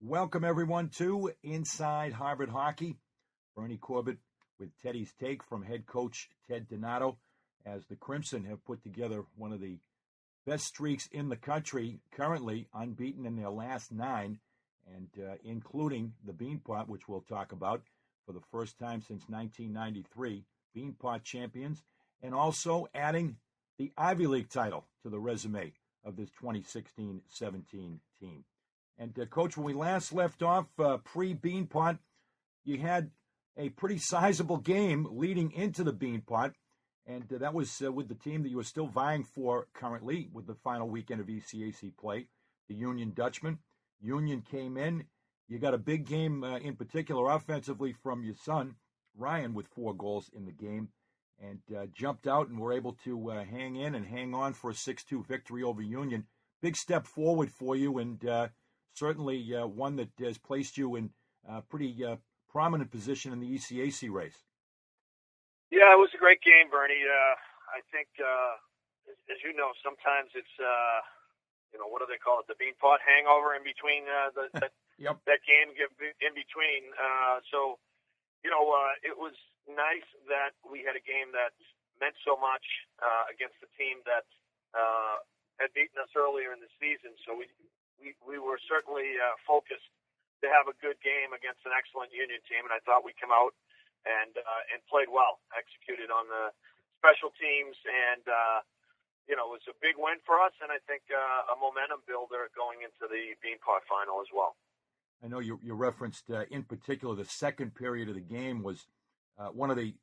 Welcome, everyone, to Inside Harvard Hockey. Bernie Corbett with Teddy's Take from head coach Ted Donato, as the Crimson have put together one of the best streaks in the country, currently unbeaten in their last 9, and including the Beanpot, which we'll talk about for the first time since 1993, Beanpot champions, and also adding the Ivy League title to the resume of this 2016-17 team. And, Coach, when we last left off pre-Beanpot, you had a pretty sizable game leading into the Beanpot, and that was with the team that you were still vying for currently with the final weekend of ECAC play, the Union Dutchmen. Union came in. You got a big game in particular offensively from your son, Ryan, with 4 goals in the game, and jumped out and were able to hang in and hang on for a 6-2 victory over Union. Big step forward for you, and certainly one that has placed you in a pretty prominent position in the ECAC race. Yeah, it was a great game, Bernie. I think, as you know, sometimes it's, what do they call it, the Beanpot hangover in between Yep. that game in between. It was nice that we had a game that meant so much against the team that had beaten us earlier in the season. So we were certainly focused to have a good game against an excellent Union team, and I thought we come out and played well, executed on the special teams, and it was a big win for us, and I think a momentum builder going into the Beanpot final as well. I know you referenced in particular the second period of the game was one of the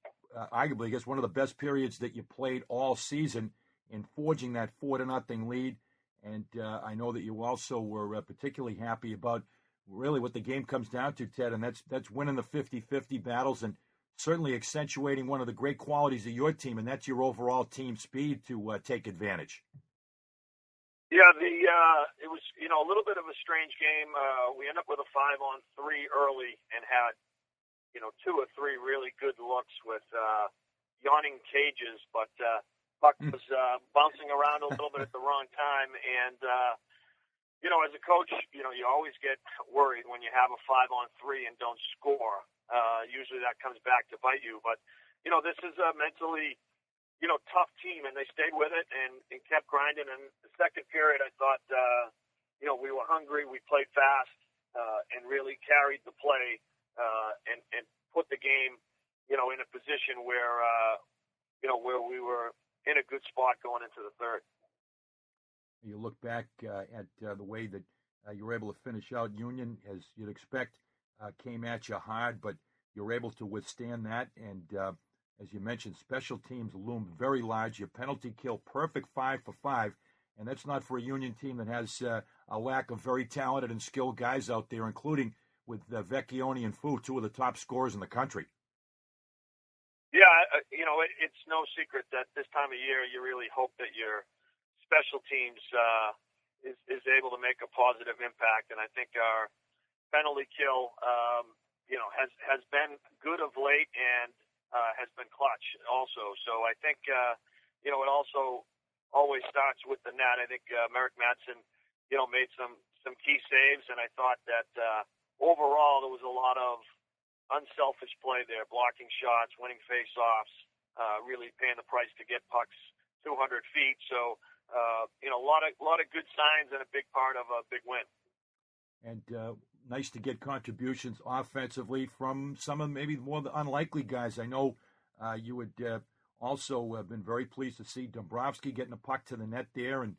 arguably, I guess, one of the best periods that you played all season in forging that 4-0 lead. And I know that you also were particularly happy about really what the game comes down to, Ted, and that's winning the 50-50 battles and certainly accentuating one of the great qualities of your team, and that's your overall team speed to take advantage. Yeah, it was a little bit of a strange game. We ended up with a 5-on-3 early and had 2 or 3 really good looks with yawning cages, but puck was bouncing around a little bit at the wrong time, and as a coach, you always get worried when you have a 5-on-3 and don't score. Usually that comes back to bite you, but this is a mentally tough team, and they stayed with it and kept grinding. And the second period, I thought we were hungry, we played fast, and really carried the play and put the game in a position where where we were in a good spot going into the third. You look back at the way that you were able to finish out. Union, as you'd expect, came at you hard, but you were able to withstand that. And as you mentioned, special teams loomed very large. Your penalty kill, perfect 5 for 5. And that's not for a Union team that has a lack of very talented and skilled guys out there, including with Vecchione and Fu, 2 of the top scorers in the country. Yeah, it's no secret that this time of year you really hope that your special teams is able to make a positive impact, and I think our penalty kill, has been good of late and has been clutch also. So I think it also always starts with the net. I think Merrick Madsen, made some key saves, and I thought that overall there was a lot of unselfish play there, blocking shots, winning face-offs, really paying the price to get pucks 200 feet. So, a lot of good signs and a big part of a big win. And nice to get contributions offensively from some of maybe more the unlikely guys. I know you would also been very pleased to see Dombrowski getting a puck to the net there, and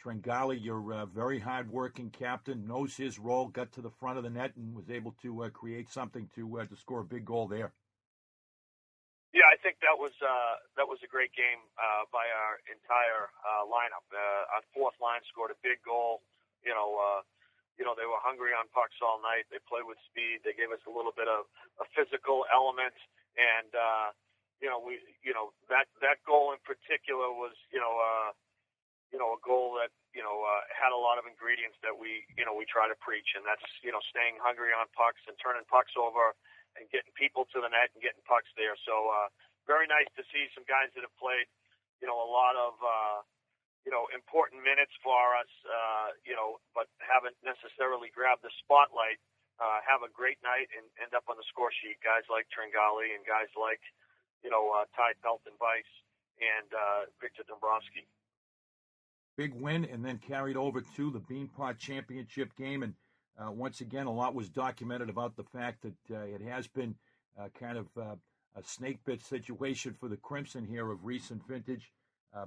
Tringali, your very hard-working captain, knows his role, got to the front of the net and was able to create something to score a big goal there. Yeah, I think that was a great game by our entire lineup. Our fourth line scored a big goal. They were hungry on pucks all night. They played with speed. They gave us a little bit of a physical element, and that goal in particular was a goal that had a lot of ingredients that we try to preach, and that's staying hungry on pucks and turning pucks over and getting people to the net and getting pucks there. So very nice to see some guys that have played a lot of important minutes for us, but haven't necessarily grabbed the spotlight, have a great night and end up on the score sheet. Guys like Tringali and guys like, Ty Pelton-Weiss and Victor Dombrowski. Big win, and then carried over to the Beanpot Championship game. And once again, a lot was documented about the fact that it has been kind of a snake bit situation for the Crimson here of recent vintage,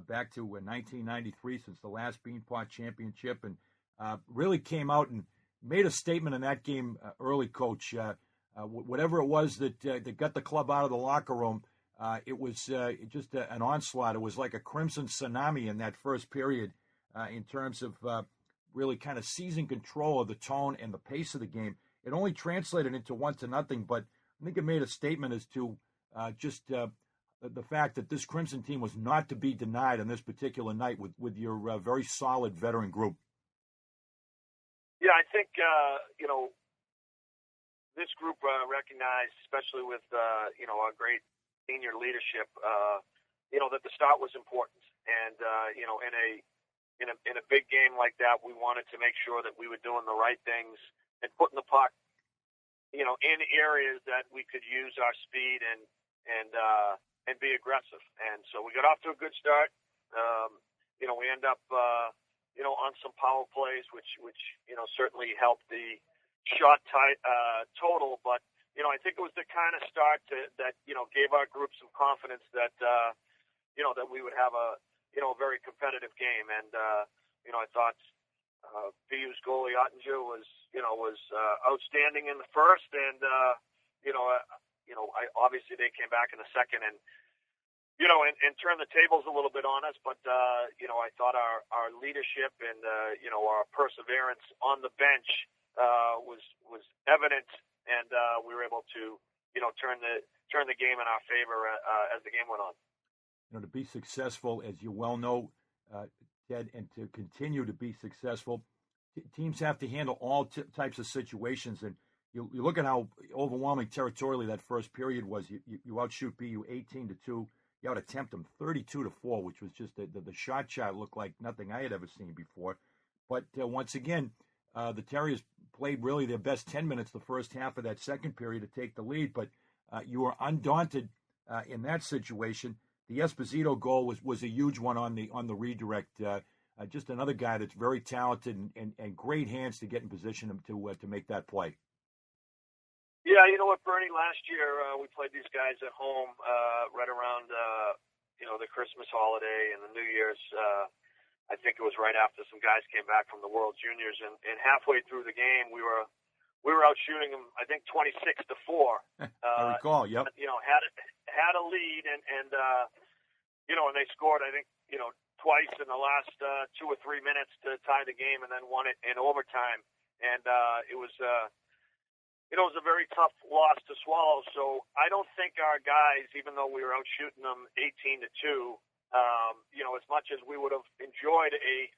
back to 1993 since the last Beanpot Championship, and really came out and made a statement in that game early, Coach. Whatever it was that got the club out of the locker room, it was just an onslaught. It was like a Crimson tsunami in that first period in terms of really kind of seizing control of the tone and the pace of the game. It only translated into 1-0, but I think it made a statement as to just the fact that this Crimson team was not to be denied on this particular night with your very solid veteran group. Yeah, I think, this group recognized, especially with, our great senior leadership, that the start was important. And, in a big game like that, we wanted to make sure that we were doing the right things and putting the puck, in areas that we could use our speed and be aggressive. And so we got off to a good start. We end up, on some power plays, which certainly helped the shot total. But, I think it was the kind of start that gave our group some confidence that, that we would have a very competitive game. And, I thought BU's goalie Ottinger was outstanding in the first. And, obviously they came back in the second and turned the tables a little bit on us. But, I thought our leadership and, our perseverance on the bench was evident, and we were able to, turn the game in our favor as the game went on. To be successful, as you well know, Ted, and to continue to be successful, teams have to handle all types of situations. And you look at how overwhelming territorially that first period was. You outshoot BU 18-2. You out-attempt them 32-4, which was just the shot looked like nothing I had ever seen before. But once again, the Terriers played really their best 10 minutes the first half of that second period to take the lead. But you were undaunted in that situation. The Esposito goal was a huge one on the redirect. Just another guy that's very talented and great hands to get in position to make that play. Yeah, you know what, Bernie? Last year we played these guys at home right around the Christmas holiday and the New Year's. I think it was right after some guys came back from the World Juniors, and halfway through the game we were out shooting them. I think 26-4. I recall. Yep. Had a lead and and they scored. I think twice in the last 2 or 3 minutes to tie the game, and then won it in overtime. And it was a very tough loss to swallow. So I don't think our guys, even though we were out shooting them 18-2, as much as we would have enjoyed a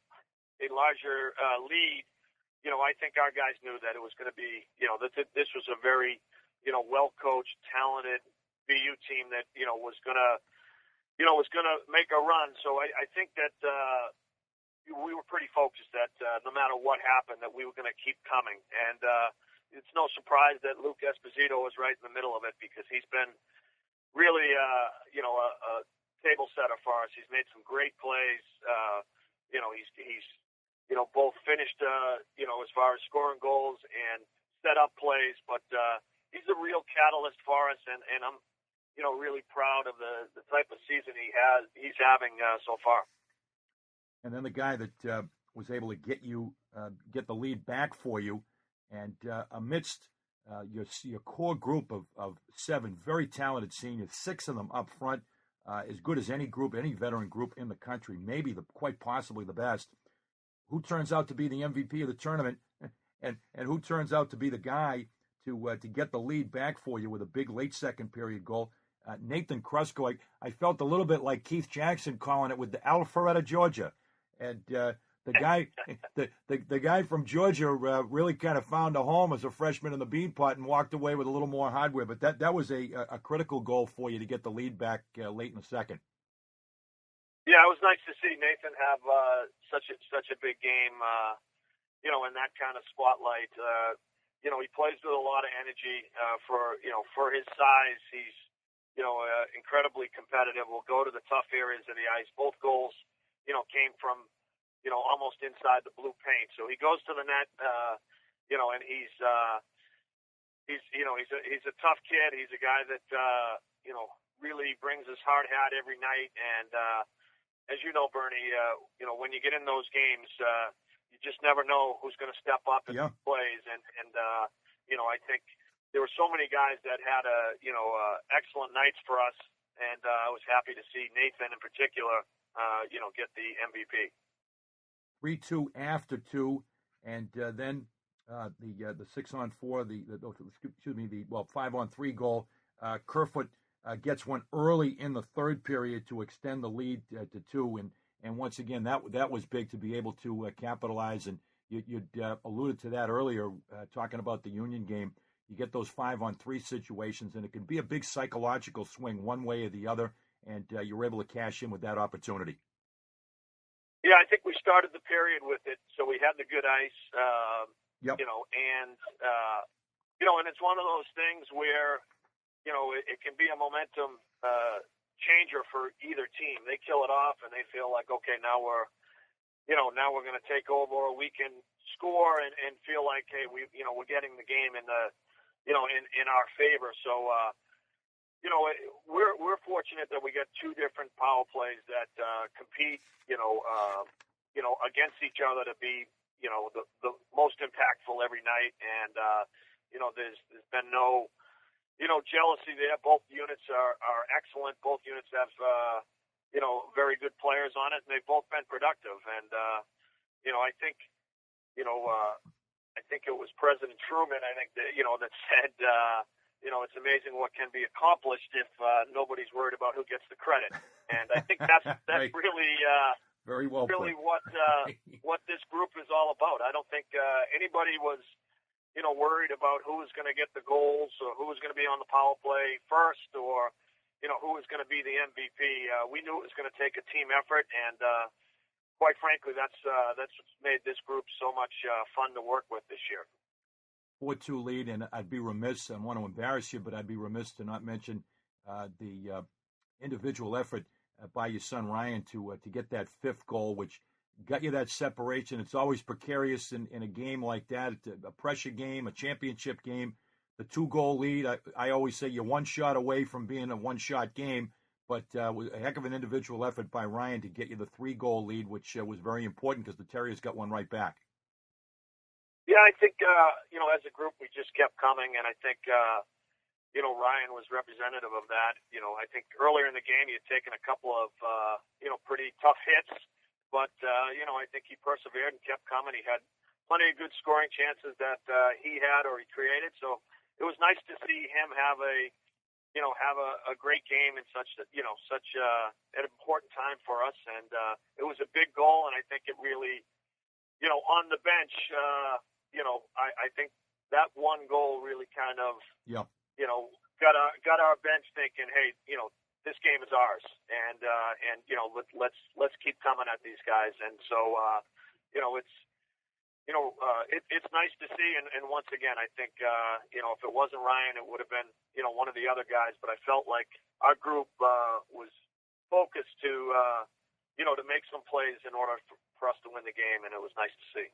larger lead, I think our guys knew that it was going to be, that this was a very, well-coached, talented BU team that, was going to make a run. So I think that we were pretty focused that no matter what happened, that we were going to keep coming. And it's no surprise that Luke Esposito was right in the middle of it, because he's been really, a table setter for us. He's made some great plays. He's both finished, as far as scoring goals and set up plays, but he's a real catalyst for us, and I'm, really proud of the type of season he's having so far. And then the guy that was able to get the lead back for you, and amidst your core group of 7 very talented seniors, 6 of them up front, as good as any veteran group in the country, maybe quite possibly the best. Who turns out to be the MVP of the tournament, and who turns out to be the guy to get the lead back for you with a big late second period goal? Nathan Krusko. I felt a little bit like Keith Jackson calling it with the Alpharetta, Georgia, and the guy from Georgia really kind of found a home as a freshman in the Beanpot and walked away with a little more hardware. But that was a critical goal for you to get the lead back late in the second. Yeah, it was nice to see Nathan have such a big game. In that kind of spotlight. He plays with a lot of energy for his size. He's incredibly competitive. Will go to the tough areas of the ice. Both goals, came from almost inside the blue paint. So he goes to the net, and he's a tough kid. He's a guy that really brings his hard hat every night. And as you know, Bernie, when you get in those games, you just never know who's going to step up and plays. And I think there were so many guys that had excellent nights for us, and I was happy to see Nathan in particular, get the MVP. 3-2 after 2, and then the 6-on-4, the 5-on-3 goal. Kerfoot gets one early in the third period to extend the lead to 2, and once again that was big to be able to capitalize. And you'd alluded to that earlier, talking about the Union game. You get those 5-on-3 situations, and it can be a big psychological swing one way or the other, and you're able to cash in with that opportunity. Yeah, I think we started the period with it, so we had the good ice, and it's one of those things where, it can be a momentum changer for either team. They kill it off, and they feel like, okay, now we're going to take over, or we can score and feel like, hey, we're getting the game in our favor. So, we're fortunate that we get two different power plays that compete, against each other to be, the most impactful every night. And, there's been no, jealousy there. Both units are excellent. Both units have, very good players on it, and they've both been productive. And, I think it was President Truman, that said, it's amazing what can be accomplished if nobody's worried about who gets the credit. And I think that's right. Really, very well really put. what this group is all about. I don't think anybody was, worried about who was going to get the goals or who was going to be on the power play first, or, who was going to be the MVP. We knew it was going to take a team effort, and quite frankly, that's what's made this group so much fun to work with this year. 4-2 lead, and I'd be remiss, I want to embarrass you, but I'd be remiss to not mention the individual effort by your son Ryan to get that fifth goal, which got you that separation. It's always precarious in a game like that, a pressure game, a championship game. The 2-goal lead, I always say you're one shot away from being a one-shot game, but a heck of an individual effort by Ryan to get you the 3-goal lead, which was very important because the Terriers got one right back. Yeah, I think, as a group, we just kept coming, and I think, Ryan was representative of that. I think earlier in the game he had taken a couple of, pretty tough hits, but, I think he persevered and kept coming. He had plenty of good scoring chances that he had or he created, so it was nice to see him have a great game in such an important time for us, and it was a big goal, and I think it really, on the bench, I think that one goal really kind of, got our bench thinking, hey, this game is ours, and let's keep coming at these guys. And so, it's nice to see. And once again, I think, if it wasn't Ryan, it would have been, one of the other guys. But I felt like our group was focused to make some plays in order for us to win the game, and it was nice to see.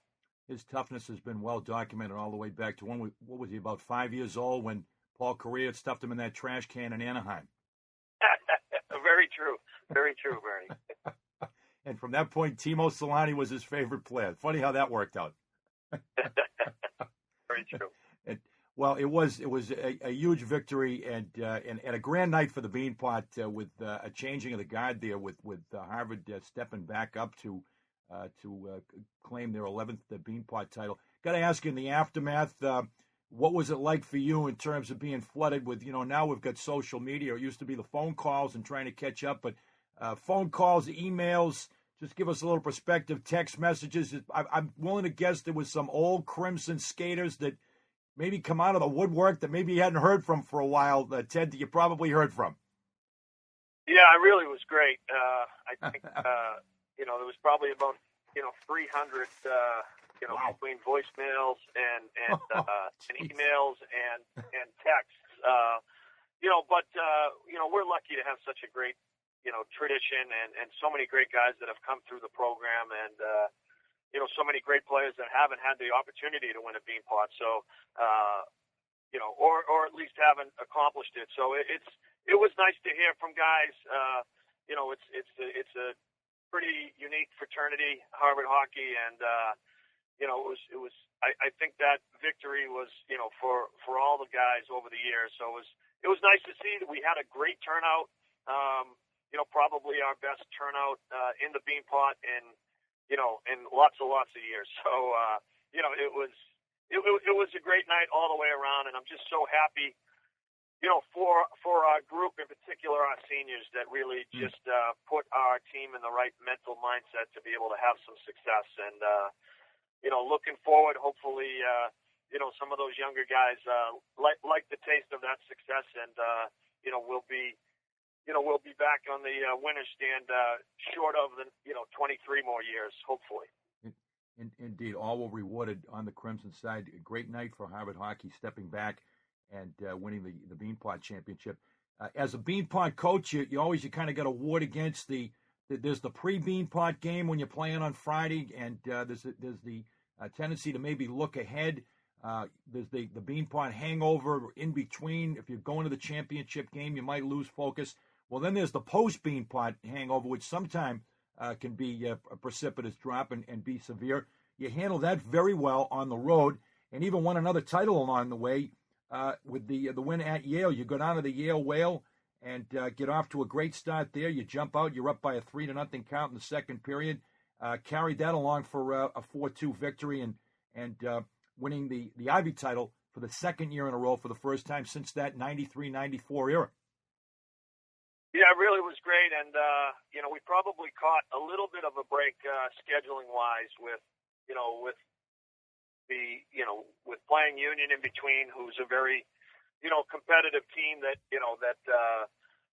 His toughness has been well documented all the way back to what was he, about 5 years old when Paul Correa stuffed him in that trash can in Anaheim. Very true. Very true, Bernie. And from that point, Timo Solani was his favorite player. Funny how that worked out. Very true. Well, it was a huge victory and a grand night for the Beanpot with a changing of the guard there with Harvard stepping back up to claim their 11th Beanpot title. Got to ask you, in the aftermath, what was it like for you in terms of being flooded with, now we've got social media. It used to be the phone calls and trying to catch up, but phone calls, emails, just give us a little perspective, text messages. I'm willing to guess there was some old Crimson skaters that maybe come out of the woodwork that maybe you hadn't heard from for a while, Ted, that you probably heard from. Yeah, it really was great. I think, there was probably about, 300, Wow. between voicemails and Jeez. emails and texts. We're lucky to have such a great, tradition and so many great guys that have come through the program and, so many great players that haven't had the opportunity to win a Beanpot. So, or at least haven't accomplished it. So it was nice to hear from guys. It's a pretty unique fraternity, Harvard hockey, and I think that victory was, for all the guys over the years. So it was nice to see that we had a great turnout. Probably our best turnout in the Beanpot in lots of years. So it was a great night all the way around, and I'm just so happy. For our group in particular, our seniors, that really just put our team in the right mental mindset to be able to have some success. And, looking forward, hopefully, some of those younger guys like the taste of that success, and, we'll be back on the winner's stand short of the, 23 more years, hopefully. Indeed, all were rewarded on the Crimson side. A great night for Harvard hockey, stepping back and winning the Beanpot championship. As a Beanpot coach, you kind of got a ward against there's the pre-Beanpot game when you're playing on Friday, and there's the tendency to maybe look ahead. There's the Beanpot hangover in between. If you're going to the championship game, you might lose focus. Well, then there's the post-Beanpot hangover, which sometimes can be a precipitous drop and be severe. You handle that very well on the road, and even won another title along the way. With the win at Yale, you go down to the Yale Whale and get off to a great start there. You jump out, you're up by a 3-0 count in the second period. Carried that along for a 4-2 victory and winning the Ivy title for the second year in a row for the first time since that 93-94 era. Yeah, it really was great, and we probably caught a little bit of a break scheduling wise with with playing Union in between, who's a very, competitive team that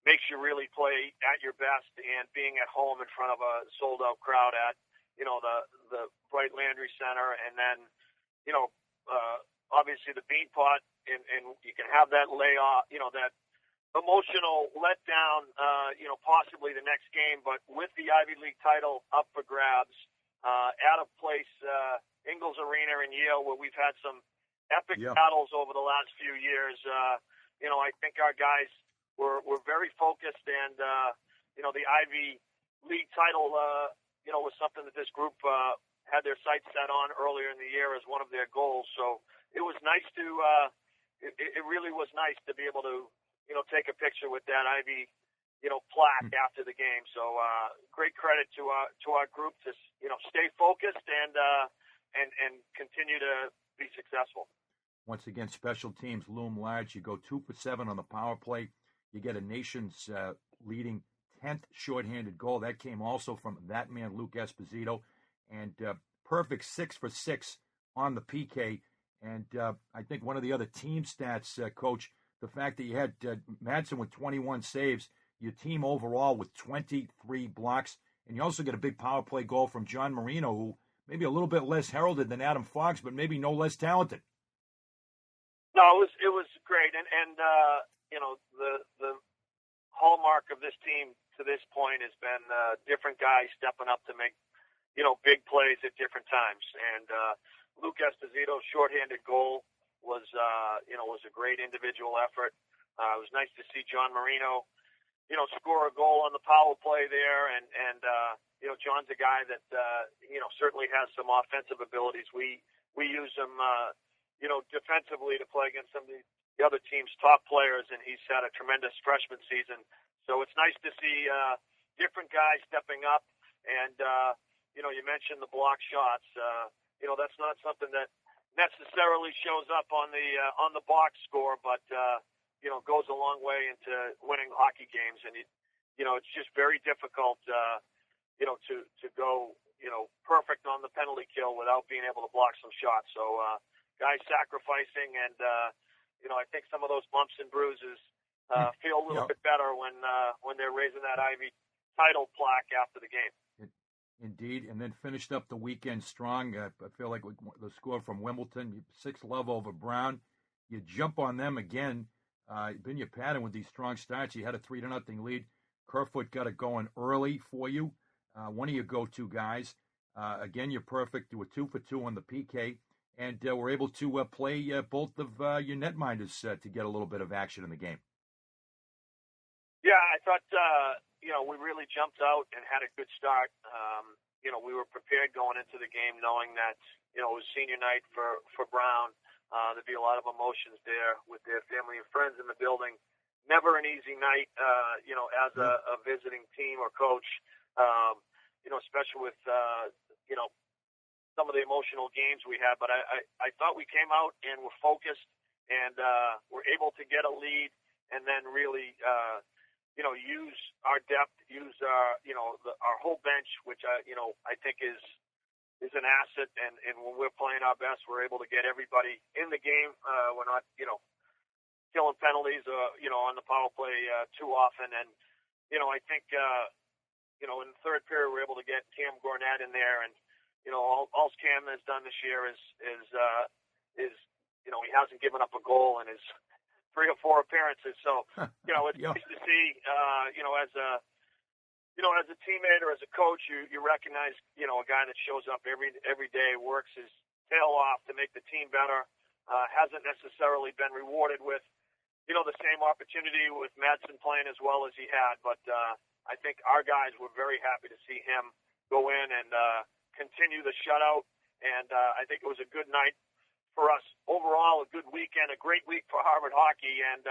makes you really play at your best, and being at home in front of a sold out crowd at, the Bright Landry Center. And then, obviously the Beanpot, and you can have that layoff, that emotional letdown, possibly the next game, but with the Ivy League title up for grabs, at a place, Ingalls Arena in Yale, where we've had some epic battles over the last few years. I think our guys were very focused, and the Ivy League title, was something that this group had their sights set on earlier in the year as one of their goals. So it was nice to, it really was nice to be able to, take a picture with that Ivy, plaque after the game. So great credit to our group to, stay focused and continue to be successful. Once again, special teams loom large. You go 2 for 7 on the power play. You get a nation's leading 10th shorthanded goal. That came also from that man, Luke Esposito. And perfect 6 for 6 on the PK. And I think one of the other team stats, Coach, the fact that you had Madsen with 21 saves, your team overall with 23 blocks, and you also get a big power play goal from John Marino, who maybe a little bit less heralded than Adam Fox, but maybe no less talented. No, it was great, and the hallmark of this team to this point has been different guys stepping up to make big plays at different times. And Luke Esposito's shorthanded goal was a great individual effort. It was nice to see John Marino, score a goal on the power play there, and John's a guy that certainly has some offensive abilities. We use him defensively to play against some of the other team's top players, and he's had a tremendous freshman season. So it's nice to see different guys stepping up, and you mentioned the block shots. That's not something that necessarily shows up on the box score, but goes a long way into winning hockey games. And it's just very difficult to go perfect on the penalty kill without being able to block some shots. So guys sacrificing, and I think some of those bumps and bruises feel a little bit better when they're raising that Ivy title plaque after the game. Indeed, and then finished up the weekend strong. I feel like the score from Wimbledon, 6-love over Brown. You jump on them again. Been your pattern with these strong starts. You had a 3-0 lead. Kerfoot got it going early for you. One of your go-to guys. Again, you're perfect. You were 2 for 2 on the PK, and were able to play both of your netminders to get a little bit of action in the game. Yeah, I thought, we really jumped out and had a good start. We were prepared going into the game knowing that, it was senior night for Brown. There'd be a lot of emotions there with their family and friends in the building. Never an easy night, as a visiting team or coach, especially with, some of the emotional games we had. But I thought we came out and were focused and were able to get a lead and then really, use our depth, use our whole bench, which I think is an asset. And when we're playing our best, we're able to get everybody in the game. We're not, killing penalties, on the power play too often. And I think in the third period we're able to get Cam Gornett in there, and all Cam has done this year is he hasn't given up a goal in his 3 or 4 appearances. So, it's nice to see, as a teammate or as a coach, you recognize, a guy that shows up every day, works his tail off to make the team better, hasn't necessarily been rewarded with, the same opportunity with Madsen playing as well as he had. But I think our guys were very happy to see him go in and continue the shutout. And I think it was a good night for us overall, a good weekend, a great week for Harvard hockey, and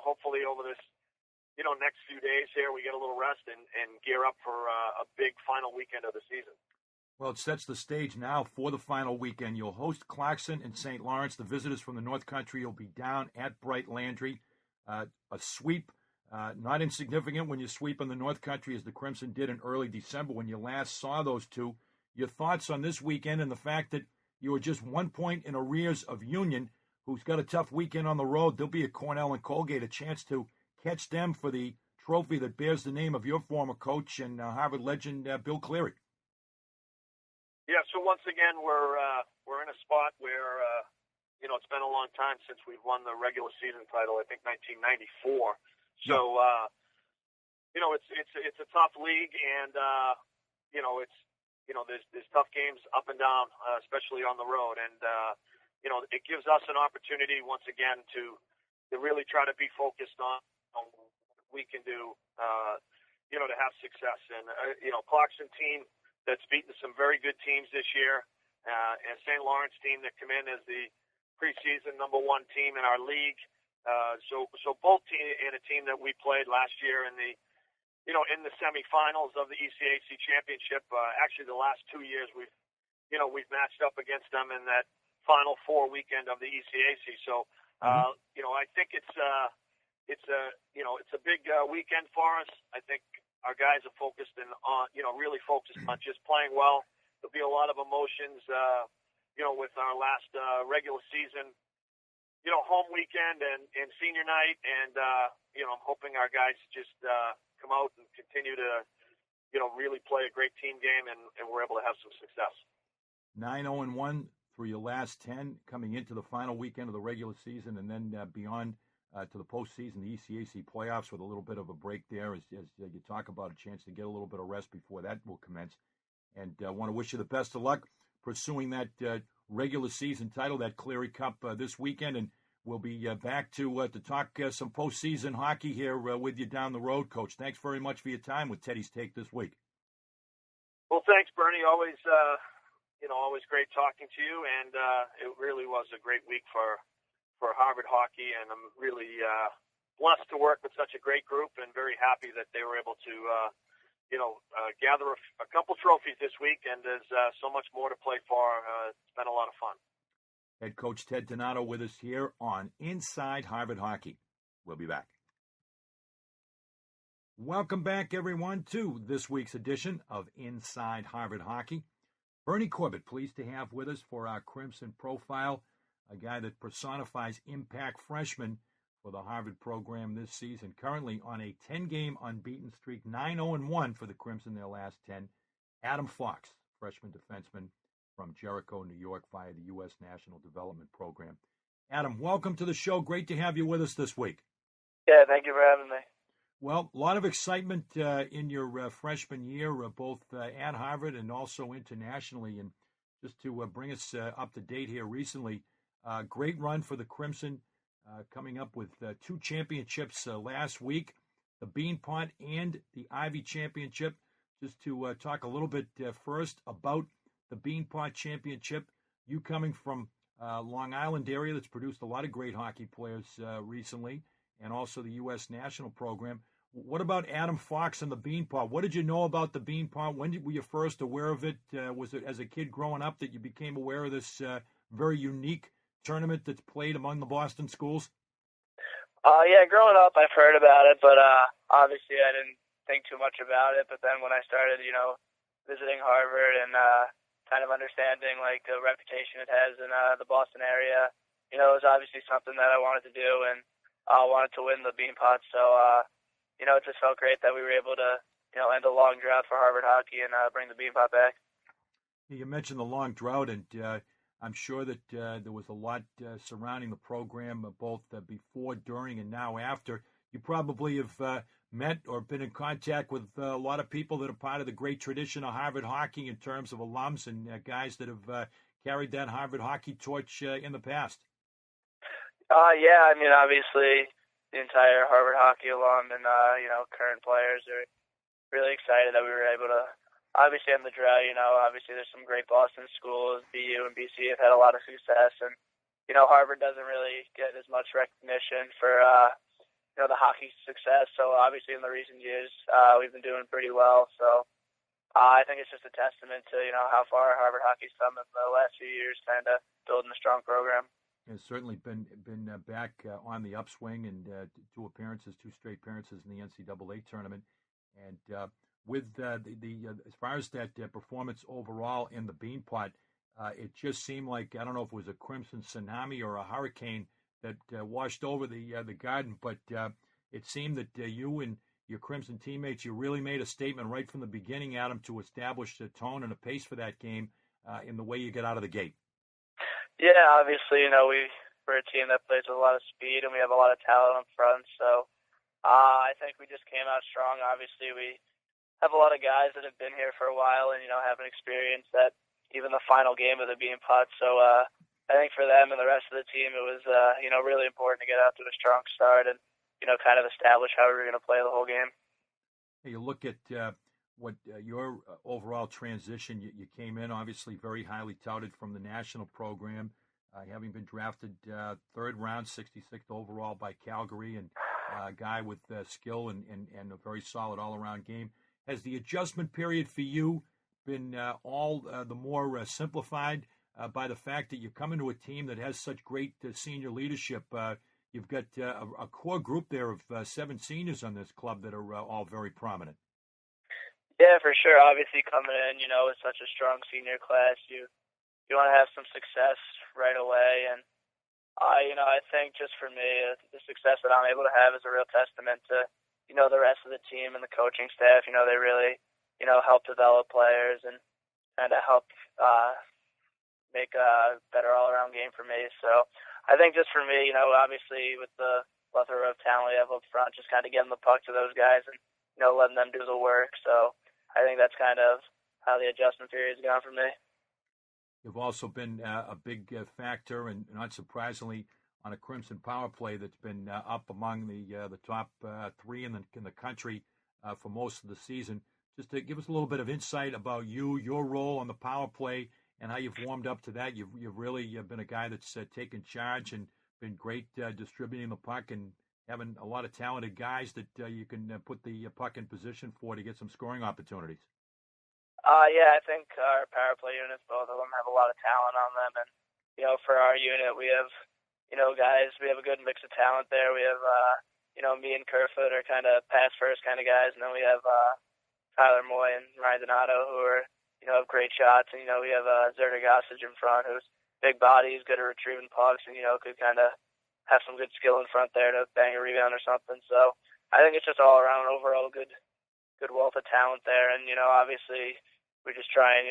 hopefully over this next few days here we get a little rest and gear up for a big final weekend of the season. Well, it sets the stage now for the final weekend. You'll host Clarkson and St. Lawrence. The visitors from the North Country will be down at Bright Landry. A sweep, not insignificant when you sweep in the North Country, as the Crimson did in early December when you last saw those two. Your thoughts on this weekend and the fact that you were just 1 point in arrears of Union, who's got a tough weekend on the road. There'll be a Cornell and Colgate, a chance to catch them for the trophy that bears the name of your former coach and Harvard legend, Bill Cleary. Yeah, so once again, we're in a spot where, it's been a long time since we've won the regular season title, I think 1994. So, it's a tough league, and, there's tough games up and down, especially on the road. And, it gives us an opportunity once again to really try to be focused on what we can do, to have success. And, Clarkson team that's beaten some very good teams this year, and St. Lawrence team that come in as the preseason number 1 team in our league. So both team and a team that we played last year in the semifinals of the ECAC championship. Actually, the last 2 years we've matched up against them in that Final Four weekend of the ECAC. So, I think it's a big weekend for us. I think our guys are focused really focused on just playing well. There'll be a lot of emotions, with our last regular season, home weekend and senior night. And, I'm hoping our guys just come out and continue to, really play a great team game and we're able to have some success. 9-0-1 through your last 10, coming into the final weekend of the regular season, and then beyond to the postseason, the ECAC playoffs, with a little bit of a break there as you talk about a chance to get a little bit of rest before that will commence. And I want to wish you the best of luck pursuing that regular season title, that Cleary Cup this weekend, and we'll be back to talk some postseason hockey here with you down the road, Coach. Thanks very much for your time with Teddy's Take this week. Well, thanks, Bernie. Always great talking to you, and it really was a great week for Harvard hockey, and I'm really blessed to work with such a great group and very happy that they were able to, gather a couple trophies this week, and there's so much more to play for. It's been a lot of fun. Head coach Ted Donato with us here on Inside Harvard Hockey. We'll be back. Welcome back, everyone, to this week's edition of Inside Harvard Hockey. Bernie Corbett, pleased to have with us for our Crimson Profile, a guy that personifies impact freshmen for the Harvard program this season. Currently on a 10-game unbeaten streak, 9-0-1 for the Crimson their last 10. Adam Fox, freshman defenseman from Jericho, New York, via the U.S. National Development Program. Adam, welcome to the show. Great to have you with us this week. Yeah, thank you for having me. Well, a lot of excitement in your freshman year, both at Harvard and also internationally. And just to bring us up to date here recently, great run for the Crimson, coming up with 2 championships last week, the Beanpot and the Ivy Championship. Just to talk a little bit first about the Beanpot Championship, you coming from Long Island area that's produced a lot of great hockey players recently, and also the U.S. National Program. What about Adam Fox and the Beanpot? What did you know about the Beanpot? When were you first aware of it? Was it as a kid growing up that you became aware of this very unique tournament that's played among the Boston schools? Yeah, growing up I've heard about it, but obviously I didn't think too much about it. But then when I started, visiting Harvard and kind of understanding like the reputation it has in the Boston area, it was obviously something that I wanted to do and wanted to win the Beanpot. So, it just felt great that we were able to, end a long drought for Harvard hockey and bring the Beanpot back. You mentioned the long drought, and I'm sure that there was a lot surrounding the program, both before, during, and now after. You probably have met or been in contact with a lot of people that are part of the great tradition of Harvard hockey in terms of alums and guys that have carried that Harvard hockey torch in the past. Yeah, obviously the entire Harvard hockey alum and, current players are really excited that we were able to obviously end the drought. Obviously there's some great Boston schools, BU and BC have had a lot of success, and, Harvard doesn't really get as much recognition for, the hockey success. So obviously in the recent years, we've been doing pretty well. So I think it's just a testament to, how far Harvard hockey's come in the last few years, kind of building a strong program. Has certainly been back on the upswing, and 2 straight appearances in the NCAA tournament. And with the as far as that performance overall in the Beanpot, it just seemed like, I don't know if it was a crimson tsunami or a hurricane that washed over the Garden, but it seemed that you and your Crimson teammates, you really made a statement right from the beginning, Adam, to establish a tone and a pace for that game in the way you get out of the gate. Yeah, obviously, we're a team that plays with a lot of speed, and we have a lot of talent up front. So I think we just came out strong. Obviously, we have a lot of guys that have been here for a while and, have an experience that even the final game of the Beanpot. So I think for them and the rest of the team, it was, really important to get out to a strong start and, kind of establish how we were going to play the whole game. Hey, you look at what your overall transition, you came in obviously very highly touted from the national program, having been drafted 3rd round, 66th overall by Calgary, and a guy with skill and a very solid all-around game. Has the adjustment period for you been all the more simplified by the fact that you come into a team that has such great senior leadership? You've got a core group there of 7 seniors on this club that are all very prominent. Yeah, for sure. Obviously, coming in, with such a strong senior class, you want to have some success right away. And, I think just for me, the success that I'm able to have is a real testament to, the rest of the team and the coaching staff. They really, help develop players and kind of help make a better all-around game for me. So I think just for me, obviously with the plethora of talent we have up front, just kind of getting the puck to those guys and, letting them do the work. So I think that's kind of how the adjustment period's gone for me. You've also been a big factor, and not surprisingly, on a Crimson power play that's been up among the top 3 in the country for most of the season. Just to give us a little bit of insight about your role on the power play, and how you've warmed up to that. You've really been a guy that's taken charge and been great distributing the puck and having a lot of talented guys that you can put the puck in position for to get some scoring opportunities. Yeah, I think our power play units, both of them, have a lot of talent on them. And, for our unit, we have, guys, we have a good mix of talent there. We have, me and Kerfoot are kind of pass-first kind of guys. And then we have Tyler Moy and Ryan Donato, who are, have great shots. And, we have Zerda Gossage in front, who's big body, he's good at retrieving pucks, and, could kind of have some good skill in front there to bang a rebound or something. So I think it's just all around overall good wealth of talent there. And, obviously we just try and,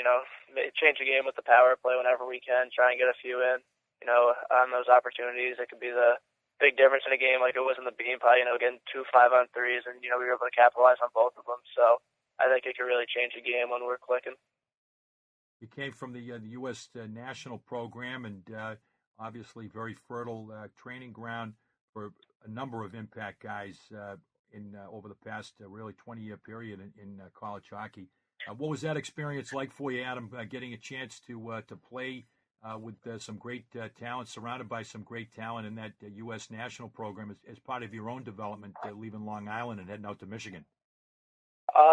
change the game with the power play whenever we can, try and get a few in, on those opportunities. It could be the big difference in a game like it was in the Bean Pie, getting 2 5-on-3s, and, we were able to capitalize on both of them. So I think it could really change the game when we're clicking. You came from the U.S. National program, and obviously very fertile training ground for a number of impact guys in over the past really 20-year period in college hockey. What was that experience like for you, Adam, getting a chance to play with some great talent, surrounded by some great talent in that U.S. National program as part of your own development, leaving Long Island and heading out to Michigan?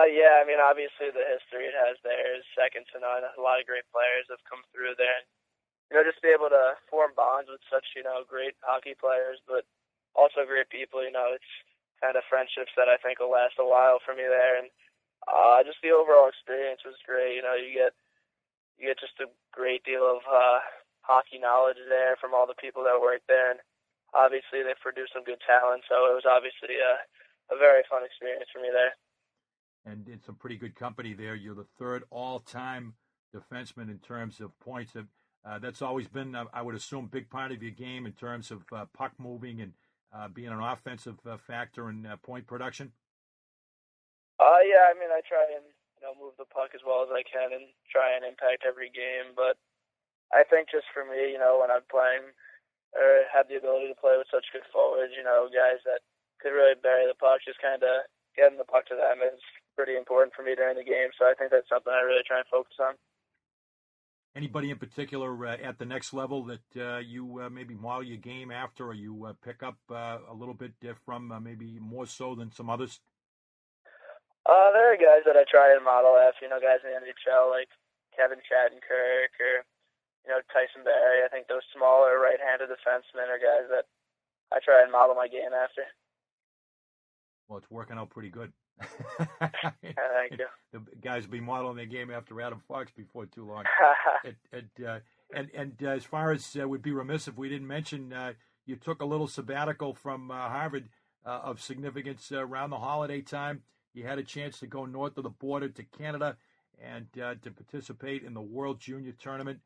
Yeah, I mean, obviously the history it has there is second to none. A lot of great players have come through there. And, just be able to form bonds with such, great hockey players, but also great people, it's kind of friendships that I think will last a while for me there. And just the overall experience was great. You get just a great deal of hockey knowledge there from all the people that work there. And obviously they've produced some good talent, so it was obviously a very fun experience for me there. And in some pretty good company there. You're the third all-time defenseman in terms of points. That's always been, I would assume, a big part of your game in terms of puck moving and being an offensive factor in point production. Yeah, I mean, I try and move the puck as well as I can and try and impact every game. But I think just for me, when I'm playing or have the ability to play with such good forwards, guys that could really bury the puck, just kind of getting the puck to them is pretty important for me during the game. So I think that's something I really try and focus on. Anybody in particular at the next level that you maybe model your game after, or you pick up a little bit from, maybe more so than some others? There are guys that I try and model after, guys in the NHL like Kevin Shattenkirk or, Tyson Barrie. I think those smaller right-handed defensemen are guys that I try and model my game after. Well, it's working out pretty good. Thank you. The guys will be modeling their game after Adam Fox before too long. And as far as we'd be remiss if we didn't mention, you took a little sabbatical from Harvard of significance around the holiday time. You had a chance to go north of the border to Canada and to participate in the World Junior Tournament.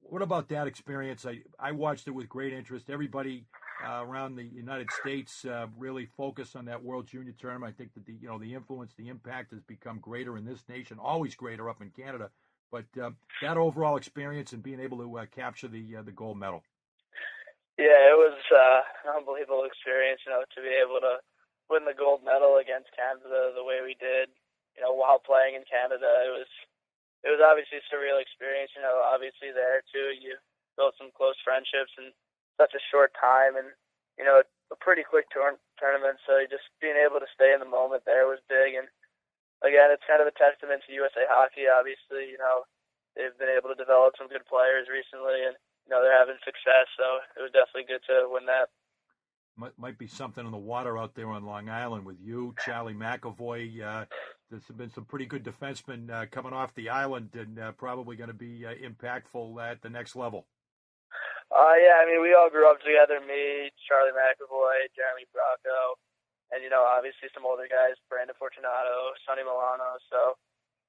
What about that experience? I watched it with great interest. Everybody around the United States really focused on that World Junior Tournament. I think that the influence, the impact has become greater in this nation, always greater up in Canada. But that overall experience and being able to capture the gold medal. Yeah, it was an unbelievable experience, to be able to win the gold medal against Canada the way we did, while playing in Canada. It was obviously a surreal experience, obviously there too. You built some close friendships in such a short time and, a pretty quick tournament. So just being able to stay in the moment there was big. And again, it's kind of a testament to USA Hockey. Obviously, they've been able to develop some good players recently and, they're having success. So it was definitely good to win that. Might be something in the water out there on Long Island with you, Charlie McAvoy. There's been some pretty good defensemen coming off the island and probably going to be impactful at the next level. Yeah, I mean, we all grew up together, me, Charlie McAvoy, Jeremy Bracco, and, obviously some older guys, Brandon Fortunato, Sonny Milano. So,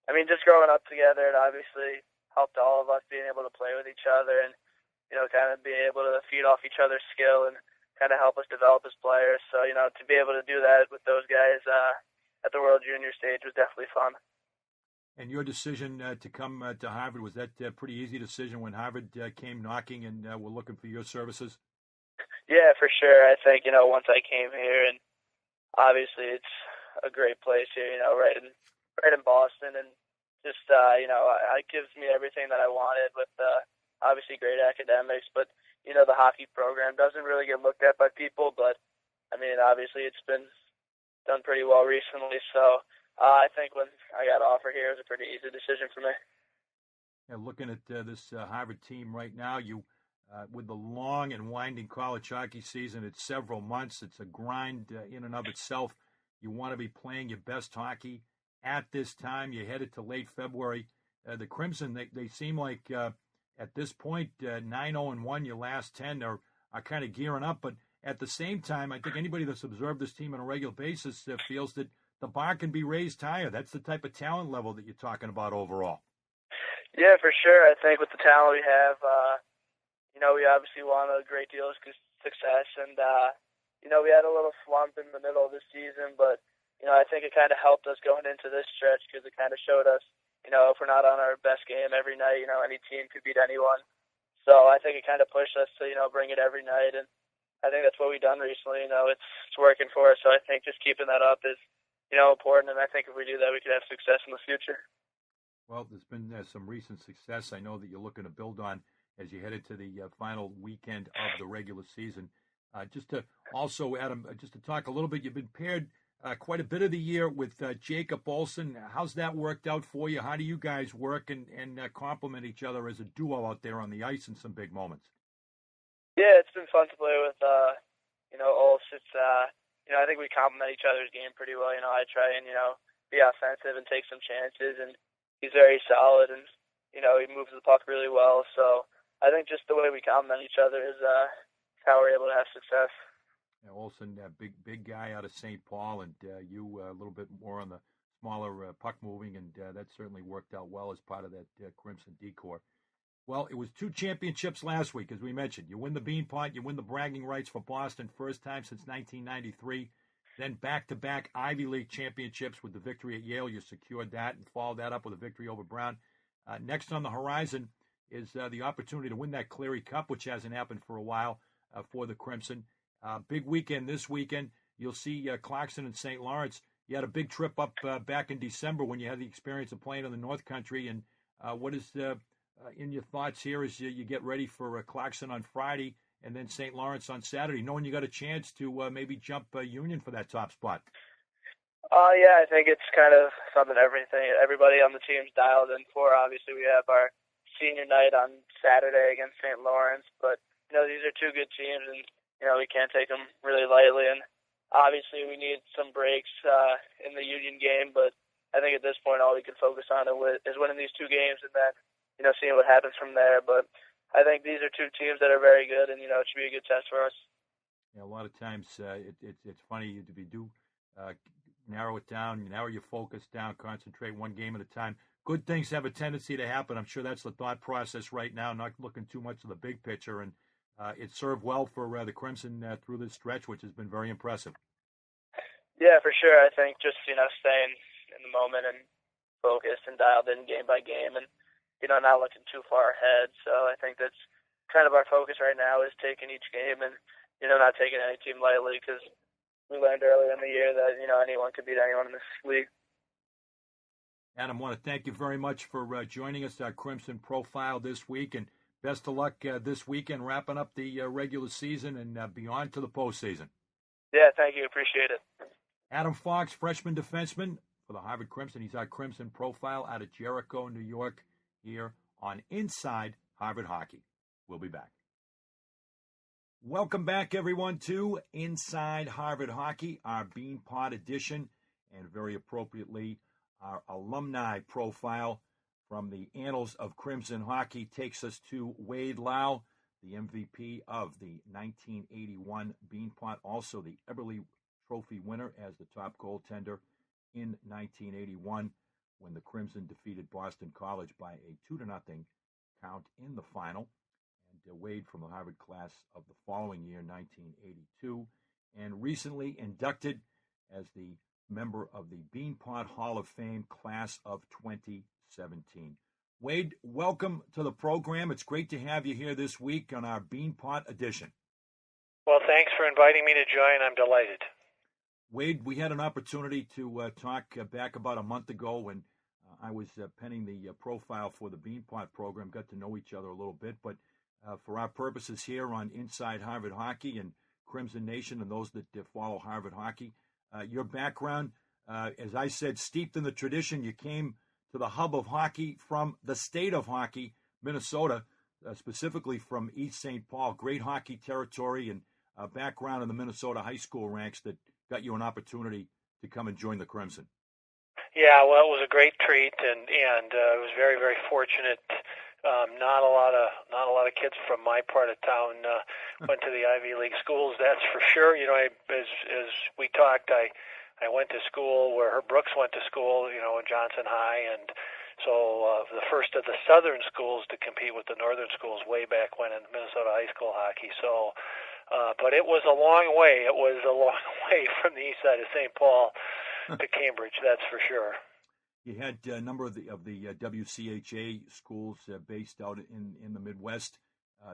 I mean, just growing up together, it obviously helped all of us being able to play with each other and, kind of being able to feed off each other's skill and kind of help us develop as players. So, to be able to do that with those guys at the World Junior stage was definitely fun. And your decision to come to Harvard, was that a pretty easy decision when Harvard came knocking and were looking for your services? Yeah, for sure. I think, once I came here, and obviously it's a great place here, right in Boston, and just, it gives me everything that I wanted with obviously great academics, but, the hockey program doesn't really get looked at by people, but, I mean, obviously it's been done pretty well recently, so I think when I got offered here, it was a pretty easy decision for me. Yeah, looking at this Harvard team right now, you with the long and winding college hockey season, it's several months. It's a grind in and of itself. You want to be playing your best hockey at this time. You're headed to late February. The Crimson, they seem like at this point, 9-0-1, your last 10 are kind of gearing up. But at the same time, I think anybody that's observed this team on a regular basis feels that the bar can be raised higher. That's the type of talent level that you're talking about overall. Yeah, for sure. I think with the talent we have, we obviously want a great deal of success, and we had a little slump in the middle of the season, but I think it kind of helped us going into this stretch because it kind of showed us, if we're not on our best game every night, any team could beat anyone. So I think it kind of pushed us to, bring it every night, and I think that's what we've done recently. It's working for us, so I think just keeping that up is, important, and I think if we do that, we could have success in the future. Well, there's been some recent success I know that you're looking to build on as you head into the final weekend of the regular season. Just to also, Adam, just to talk a little bit, you've been paired quite a bit of the year with Jacob Olson. How's that worked out for you? How do you guys work and complement each other as a duo out there on the ice in some big moments? Yeah, it's been fun to play with, Olson. I think we complement each other's game pretty well. I try and, be offensive and take some chances, and he's very solid, and, he moves the puck really well. So I think just the way we complement each other is how we're able to have success. Yeah, Olson, big guy out of St. Paul, and you a little bit more on the smaller puck moving, and that certainly worked out well as part of that Crimson decor. Well, it was 2 championships last week, as we mentioned. You win the Beanpot, you win the bragging rights for Boston, first time since 1993. Then back-to-back Ivy League championships with the victory at Yale. You secured that and followed that up with a victory over Brown. Next on the horizon is the opportunity to win that Cleary Cup, which hasn't happened for a while for the Crimson. Big weekend this weekend. You'll see Clarkson and St. Lawrence. You had a big trip up back in December when you had the experience of playing in the North Country. And what is in your thoughts here as you get ready for Clarkson on Friday and then St. Lawrence on Saturday, knowing you got a chance to maybe jump Union for that top spot? Yeah, I think it's kind of something everybody on the team's dialed in for. Obviously, we have our senior night on Saturday against St. Lawrence, but, these are 2 good teams, and, we can't take them really lightly. And obviously, we need some breaks in the Union game, but I think at this point, all we can focus on is winning these 2 games and then, seeing what happens from there. But I think these are 2 teams that are very good, and, it should be a good test for us. Yeah, a lot of times it's funny if you do narrow it down, narrow your focus down, concentrate one game at a time. Good things have a tendency to happen. I'm sure that's the thought process right now, not looking too much of the big picture. And it served well for the Crimson through this stretch, which has been very impressive. Yeah, for sure. I think just, staying in the moment and focused and dialed in game by game and, not looking too far ahead. So I think that's kind of our focus right now is taking each game and, not taking any team lightly because we learned earlier in the year that, anyone could beat anyone in this league. Adam, I want to thank you very much for joining us, our Crimson Profile this week, and best of luck this weekend wrapping up the regular season and beyond to the postseason. Yeah, thank you. Appreciate it. Adam Fox, freshman defenseman for the Harvard Crimson. He's our Crimson Profile out of Jericho, New York, here on Inside Harvard Hockey. We'll be back. Welcome back, everyone, to Inside Harvard Hockey, our Beanpot edition, and very appropriately, our alumni profile from the annals of Crimson Hockey takes us to Wade Lau, the MVP of the 1981 Beanpot, also the Eberle Trophy winner as the top goaltender in 1981 when the Crimson defeated Boston College by a 2-0 count in the final. And Wade from the Harvard class of the following year, 1982, and recently inducted as the member of the Beanpot Hall of Fame class of 2017. Wade, welcome to the program. It's great to have you here this week on our Beanpot edition. Well, thanks for inviting me to join. I'm delighted. Wade, we had an opportunity to talk back about a month ago when I was penning the profile for the Beanpot program, got to know each other a little bit, but for our purposes here on Inside Harvard Hockey and Crimson Nation and those that follow Harvard Hockey, your background, as I said, steeped in the tradition. You came to the hub of hockey from the state of hockey, Minnesota, specifically from East St. Paul. Great hockey territory and background in the Minnesota high school ranks that got you an opportunity to come and join the Crimson. Yeah, well, it was a great treat, and I was very, very fortunate Not a lot of kids from my part of town went to the Ivy League schools. That's for sure. You know, as we talked, I went to school where Herb Brooks went to school. You know, in Johnson High, and so the first of the Southern schools to compete with the Northern schools way back when in Minnesota high school hockey. So, but it was a long way. It was a long way from the east side of St. Paul to Cambridge. That's for sure. You had a number of the WCHA schools based out in the Midwest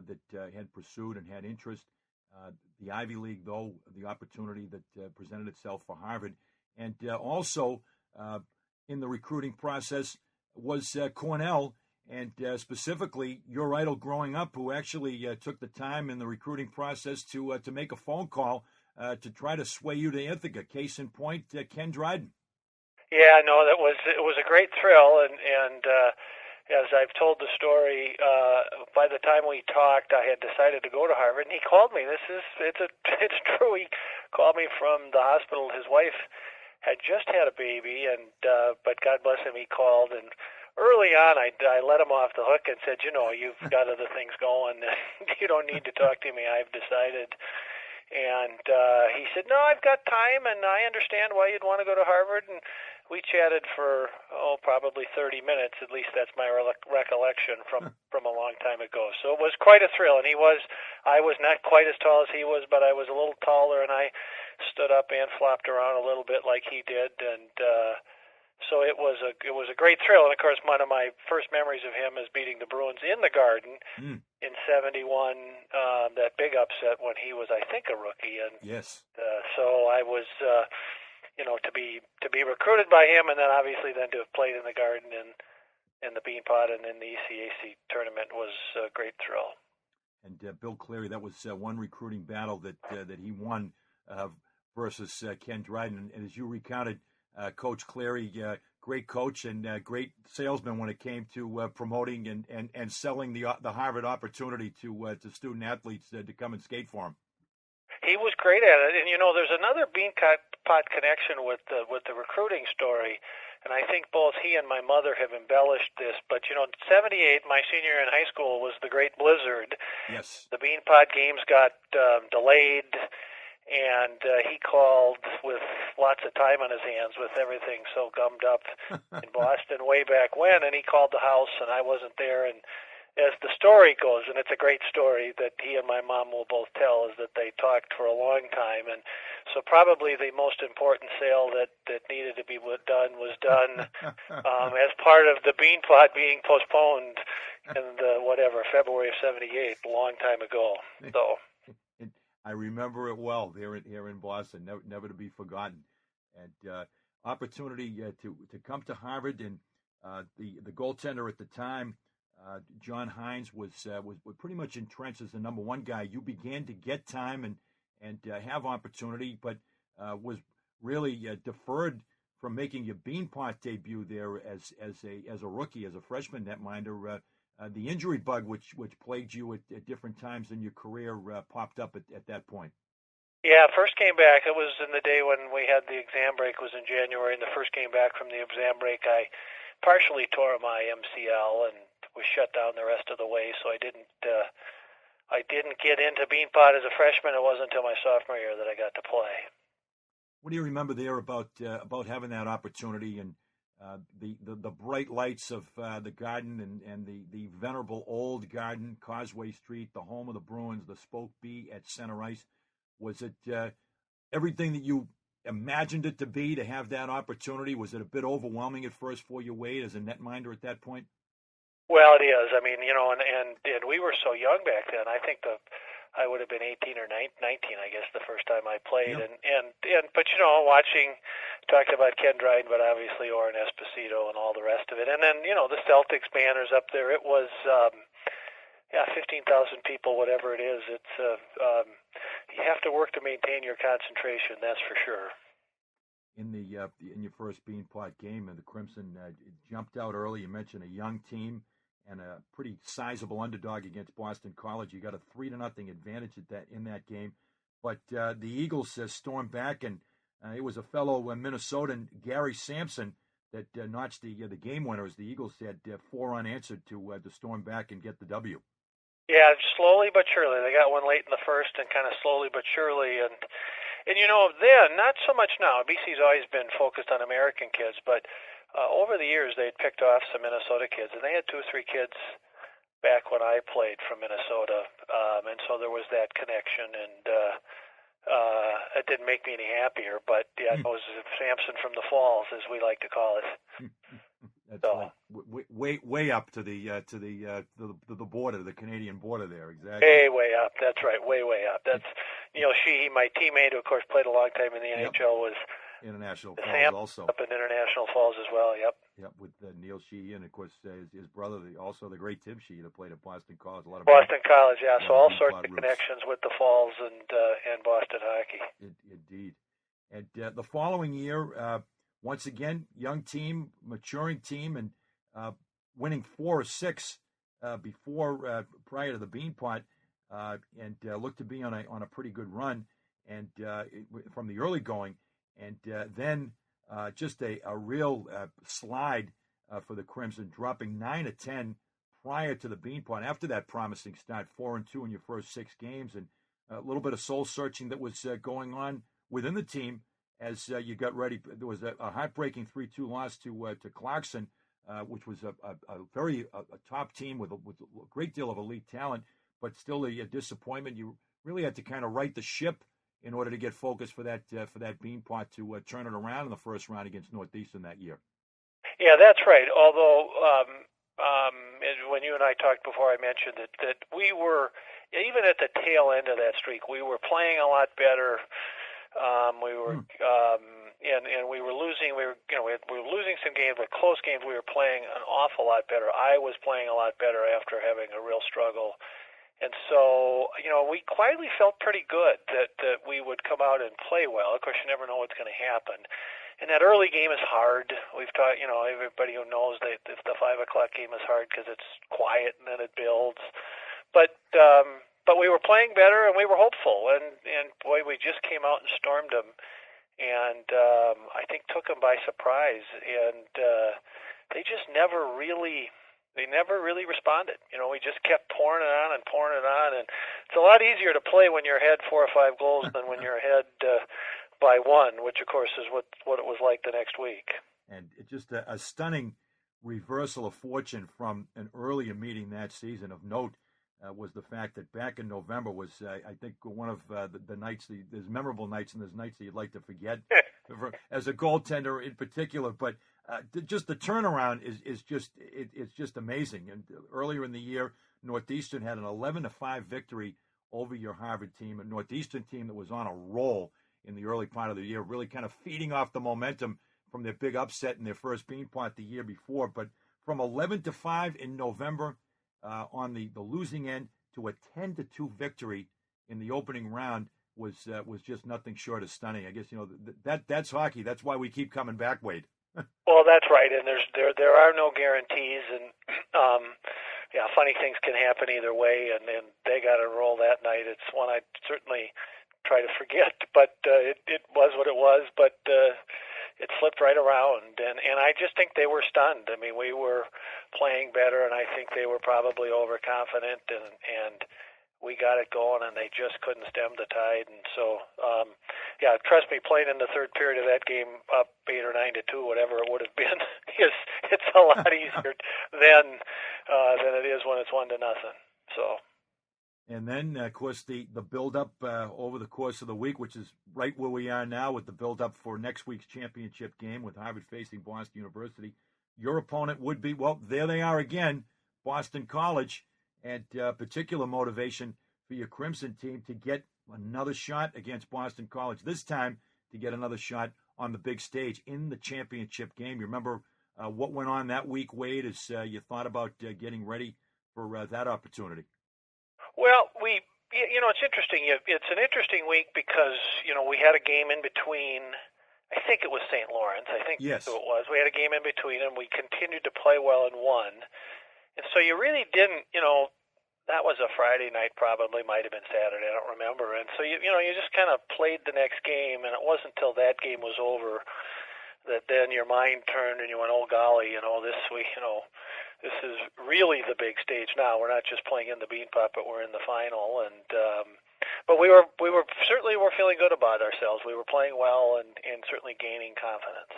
that had pursued and had interest. The Ivy League, though, the opportunity that presented itself for Harvard. And also in the recruiting process was Cornell, and specifically your idol growing up, who actually took the time in the recruiting process to make a phone call to try to sway you to Ithaca. Case in point, Ken Dryden. Yeah, no, it was a great thrill, and as I've told the story, by the time we talked, I had decided to go to Harvard, and he called me. It's true. He called me from the hospital. His wife had just had a baby, and but God bless him, he called, and early on, I let him off the hook and said, you know, you've got other things going. You don't need to talk to me. I've decided. And he said, no, I've got time, and I understand why you'd want to go to Harvard. And we chatted for, probably 30 minutes. At least that's my recollection from a long time ago. So it was quite a thrill. And I was not quite as tall as he was, but I was a little taller, and I stood up and flopped around a little bit like he did. And so it was a great thrill. And of course, one of my first memories of him is beating the Bruins in the Garden in '71, that big upset when he was, I think, a rookie. And yes. So I was, to be recruited by him, and then obviously to have played in the Garden and in the Beanpot and in the ECAC tournament was a great thrill. And Bill Cleary, that was one recruiting battle that he won versus Ken Dryden. And as you recounted, Coach Cleary, great coach and great salesman when it came to promoting and selling the Harvard opportunity to student athletes to come and skate for him. He was great at it, and there's another Beanpot connection with the recruiting story, and I think both he and my mother have embellished this. But '78, my senior year in high school, was the Great Blizzard. Yes, the Beanpot games got delayed. And he called with lots of time on his hands, with everything so gummed up in Boston way back when. And he called the house, and I wasn't there. And as the story goes, and it's a great story that he and my mom will both tell, is that they talked for a long time. And so probably the most important sale that needed to be done was done as part of the Beanpot being postponed in February of '78, a long time ago. So. I remember it well here in Boston, never to be forgotten. And opportunity to come to Harvard, and the goaltender at the time, John Hines, was pretty much entrenched as the number one guy. You began to get time and have opportunity, but was really deferred from making your Beanpot debut there as a rookie, as a freshman netminder. The injury bug, which plagued you at different times in your career, popped up at that point. Yeah, first came back. It was in the day when we had the exam break. It was in January, and the first came back from the exam break, I partially tore my MCL and was shut down the rest of the way. So I didn't get into Beanpot as a freshman. It wasn't until my sophomore year that I got to play. What do you remember there about having that opportunity and the bright lights of the Garden and the venerable old Garden, Causeway Street, the home of the Bruins, the Spoke B at center ice? Was it everything that you imagined it to be, to have that opportunity? Was it a bit overwhelming at first for you, Wade, as a netminder at that point? Well, it is. I mean, and we were so young back then. I think I would have been 18 or 19, I guess, the first time I played. Yep. But watching, talking about Ken Dryden, but obviously Oren Esposito and all the rest of it. And then, the Celtics banners up there. It was, 15,000 people, whatever it is. It's, you have to work to maintain your concentration, that's for sure. In your first Beanpot game, and the Crimson jumped out early. You mentioned a young team and a pretty sizable underdog against Boston College. You got a 3-0 advantage in that game, but the Eagles stormed back, and it was a fellow Minnesotan, Gary Sampson, that notched the game winner, as the Eagles had 4 unanswered to storm back and get the W. Yeah, slowly but surely. They got one late in the first, and kind of slowly but surely. And then, not so much now. BC's always been focused on American kids, but over the years they'd picked off some Minnesota kids, and they had 2 or 3 kids back when I played from Minnesota, and so there was that connection, and it didn't make me any happier. But yeah, it was Samson from the Falls, as we like to call it. That's so, like way up to the border, the Canadian border there, exactly. Way up. That's right, way up. That's Neil Sheehy, my teammate, who of course played a long time in the NHL, was International Falls also. Up in International Falls as well. Yep, with Neil Sheehy, and of course his brother, also the great Tim Sheehy, that played at Boston College. Boston College, yeah. So all sorts of connections with the Falls and Boston hockey. Indeed. And the following year, once again, young team, maturing team, and winning 4 or 6 prior to the Beanpot, and looked to be on a pretty good run, and from the early going, and then just a real slide for the Crimson, dropping 9 of 10 prior to the Beanpot. After that promising start, 4-2 in your first 6 games, and a little bit of soul searching that was going on within the team as you got ready. There was a heartbreaking 3-2 loss to Clarkson, which was a very top team with a great deal of elite talent, but still a disappointment. You really had to kind of right the ship in order to get focused for that Beanpot to turn it around in the first round against Northeastern that year. Yeah, that's right. Although when you and I talked before, I mentioned that we were, even at the tail end of that streak, we were playing a lot better. We were and we were losing. We were losing some games, but close games. We were playing an awful lot better. I was playing a lot better after having a real struggle. And so, we quietly felt pretty good that we would come out and play well. Of course, you never know what's going to happen. And that early game is hard. We've taught, everybody who knows that if the 5 o'clock game is hard because it's quiet and then it builds. But we were playing better and we were hopeful. And boy, we just came out and stormed them. And I think took them by surprise. And they just never really responded. We just kept pouring it on, and it's a lot easier to play when you're ahead 4 or 5 goals than when you're ahead by 1, which of course is what it was like the next week. And it's just a stunning reversal of fortune from an earlier meeting that season. Of note was the fact that back in November was, I think, one of the nights, there's memorable nights and there's nights that you'd like to forget as a goaltender in particular, but just the turnaround is just amazing. And earlier in the year, Northeastern had an 11-5 victory over your Harvard team, a Northeastern team that was on a roll in the early part of the year, really kind of feeding off the momentum from their big upset in their first Beanpot the year before. But from 11-5 in November on the losing end to a 10-2 victory in the opening round was just nothing short of stunning. I guess that's hockey. That's why we keep coming back, Wade. Well, that's right, and there are no guarantees, and funny things can happen either way, and they got to roll that night. It's one I'd certainly try to forget, but it was what it was, but it flipped right around, and I just think they were stunned. I mean, we were playing better, and I think they were probably overconfident, and we got it going, and they just couldn't stem the tide. And so, trust me, playing in the third period of that game up 8 or 9-2, whatever it would have been, it's a lot easier than it is when it's 1-0. So. And then, of course, the build-up over the course of the week, which is right where we are now with the build-up for next week's championship game with Harvard facing Boston University. Your opponent would be, well, there they are again, Boston College. And particular motivation for your Crimson team to get another shot against Boston College, this time to get another shot on the big stage in the championship game. You remember what went on that week, Wade, as you thought about getting ready for that opportunity? Well, it's interesting. It's an interesting week because, we had a game in between. I think it was St. Lawrence. I think yes. It was. We had a game in between, and we continued to play well and won. And so you really didn't, that was a Friday night, probably might have been Saturday, I don't remember. And so you just kind of played the next game, and it wasn't until that game was over that then your mind turned and you went, oh golly, this is really the big stage now. We're not just playing in the Beanpot, but we're in the final. And but we were certainly feeling good about ourselves. We were playing well and certainly gaining confidence.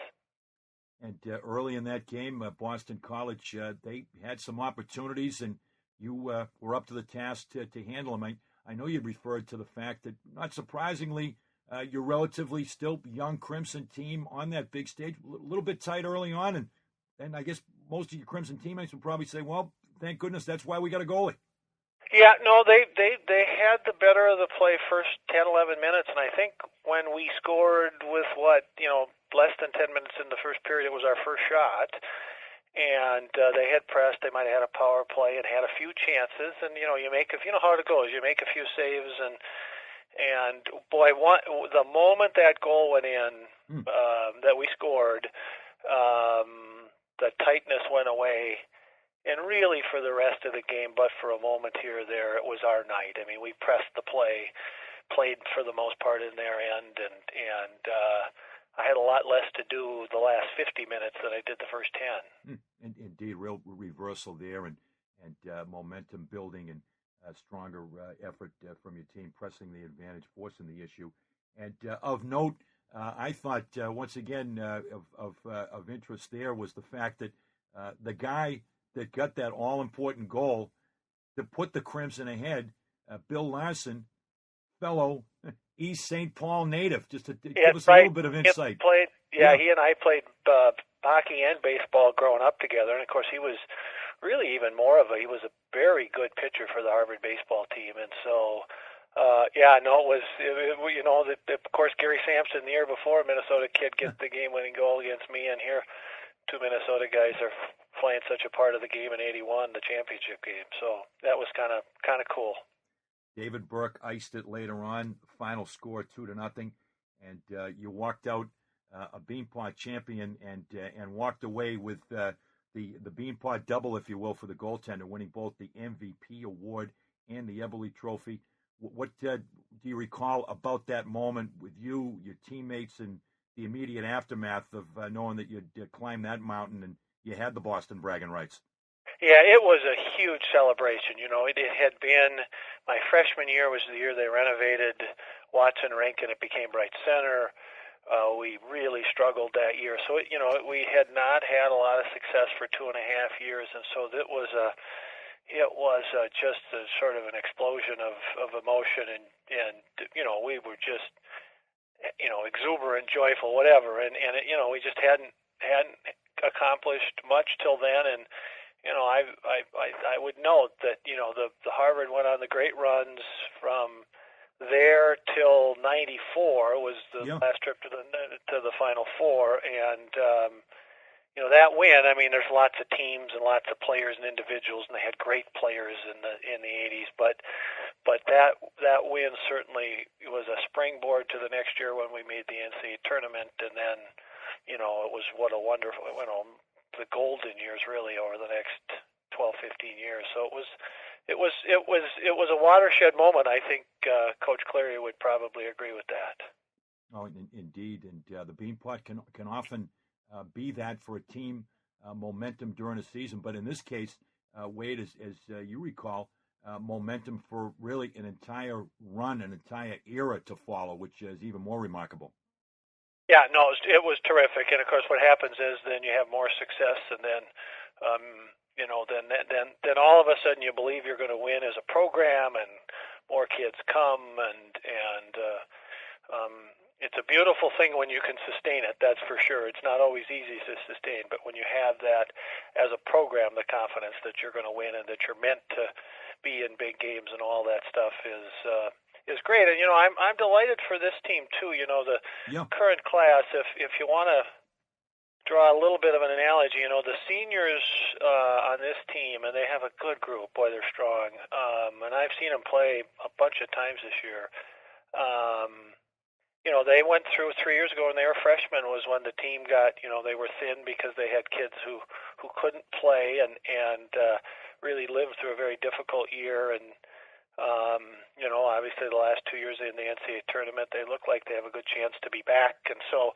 And early in that game, Boston College, they had some opportunities, and you were up to the task to handle them. I know you referred to the fact that, not surprisingly, your relatively still young Crimson team on that big stage, a little bit tight early on, and I guess most of your Crimson teammates would probably say, well, thank goodness that's why we got a goalie. Yeah, no, they had the better of the play first 10, 11 minutes, and I think when we scored with less than 10 minutes in the first period, it was our first shot, and they had pressed. They might have had a power play and had a few chances, and you know how it goes. You make a few saves, and boy, the moment that goal went in, that we scored, the tightness went away. And really, for the rest of the game, but for a moment here or there, it was our night. I mean, we pressed the play, played for the most part in their end, and I had a lot less to do the last 50 minutes than I did the first 10. Indeed, real reversal there, and momentum building, and stronger effort from your team, pressing the advantage, forcing the issue. And of note, I thought once again of interest there was the fact that the guy that got that all-important goal to put the Crimson ahead, Bill Larson, fellow East St. Paul native, just to give us a little bit of insight. He and I played hockey and baseball growing up together, and of course he was really even more he was a very good pitcher for the Harvard baseball team, and so of course Gary Sampson the year before, Minnesota kid, gets the game-winning goal against me, and here two Minnesota guys are playing such a part of the game in '81, the championship game. So that was kind of cool. David Burke iced it later on. Final score 2-0, and you walked out a Beanpot champion and walked away with the Beanpot double, if you will, for the goaltender, winning both the MVP award and the Eberle Trophy. What do you recall about that moment with you, your teammates, and the immediate aftermath of knowing that you'd climbed that mountain and you had the Boston bragging rights? Yeah, it was a huge celebration. You know, it had been, my freshman year was the year they renovated Watson Rink and it became Bright Center. We really struggled that year. So, we had not had a lot of success for 2.5 years, and so it was just a sort of an explosion of emotion, and we were just exuberant, joyful, whatever, and we just hadn't accomplished much till then, and I would note that the Harvard went on the great runs from there till '94 was the last trip to the Final Four, and that win. I mean, there's lots of teams and lots of players and individuals, and they had great players in the '80s, but that win certainly was a springboard to the next year when we made the NCAA tournament, and then it was what a wonderful the golden years really over the next 12-15 years. So it was a watershed moment. I think Coach Cleary would probably agree with that. Oh, indeed, and the Beanpot can often be that for a team, momentum during a season. But in this case, Wade, as you recall, momentum for really an entire run, an entire era to follow, which is even more remarkable. Yeah, no, it was terrific. And of course, what happens is then you have more success, and then then all of a sudden you believe you're going to win as a program, and more kids come, and it's a beautiful thing when you can sustain it. That's for sure. It's not always easy to sustain, but when you have that as a program, the confidence that you're going to win and that you're meant to be in big games and all that stuff is great. And I'm delighted for this team too. The current class. If you want to draw a little bit of an analogy, the seniors on this team, and they have a good group. Boy, they're strong. And I've seen them play a bunch of times this year. They went through 3 years ago when they were freshmen was when the team got, they were thin because they had kids who couldn't play and really lived through a very difficult year. And Obviously the last 2 years in the NCAA tournament, they look like they have a good chance to be back. And so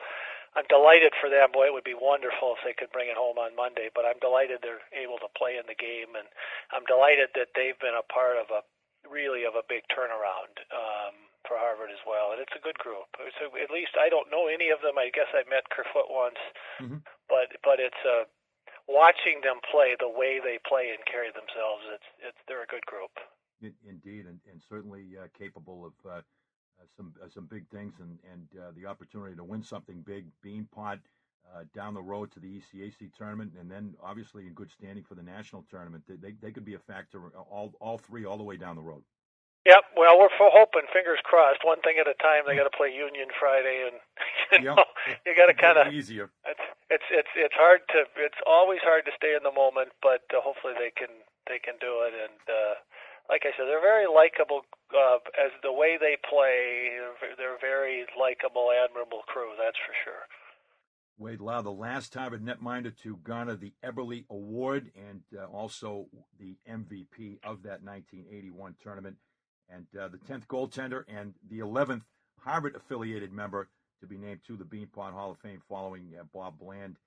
I'm delighted for them. Boy, it would be wonderful if they could bring it home on Monday, but I'm delighted they're able to play in the game. And I'm delighted that they've been a part of a big turnaround for Harvard as well. And it's a good group. So at least I don't know any of them. I guess I met Kerfoot once, but it's watching them play the way they play and carry themselves. They're a good group. Indeed, and certainly capable of some big things, and the opportunity to win something big, Beanpot down the road to the ECAC tournament, and then obviously in good standing for the national tournament. They could be a factor, all three, all the way down the road. Yep. Well, we're hoping, fingers crossed, one thing at a time. They got to play Union Friday, and you got to kind of easier. It's hard to. It's always hard to stay in the moment, but hopefully they can do it. And like I said, they're very likable as the way they play. They're a very likable, admirable crew. That's for sure. Wade Lau, the last Harvard netminder to garner the Eberle Award and also the MVP of that 1981 tournament, and the 10th goaltender and the 11th Harvard-affiliated member to be named to the Beanpot Hall of Fame following Bob Bland